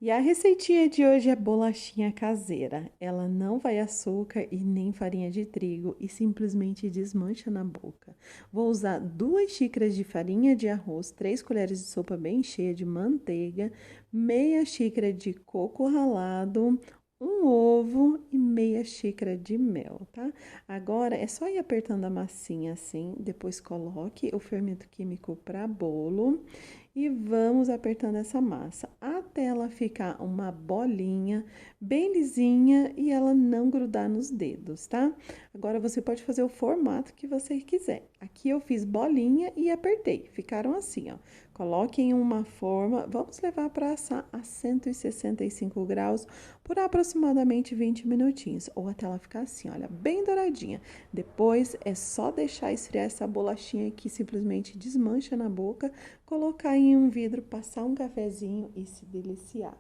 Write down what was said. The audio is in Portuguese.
E a receitinha de hoje é bolachinha caseira. Ela não vai açúcar e nem farinha de trigo e simplesmente desmancha na boca. Vou usar 2 xícaras de farinha de arroz, 3 colheres de sopa bem cheia de manteiga, meia xícara de coco ralado, um ovo e meia xícara de mel, tá? Agora é só ir apertando a massinha assim, depois coloque o fermento químico para bolo e vamos apertando essa massa até ela ficar uma bolinha bem lisinha e ela não grudar nos dedos, tá? Agora você pode fazer o formato que você quiser. Aqui eu fiz bolinha e apertei, ficaram assim, ó. Coloque em uma forma, vamos levar para assar a 165 graus por aproximadamente 20 minutinhos, ou até ela ficar assim, olha, bem douradinha. Depois é só deixar esfriar essa bolachinha que simplesmente desmancha na boca, colocar em um vidro, passar um cafezinho e se deliciar.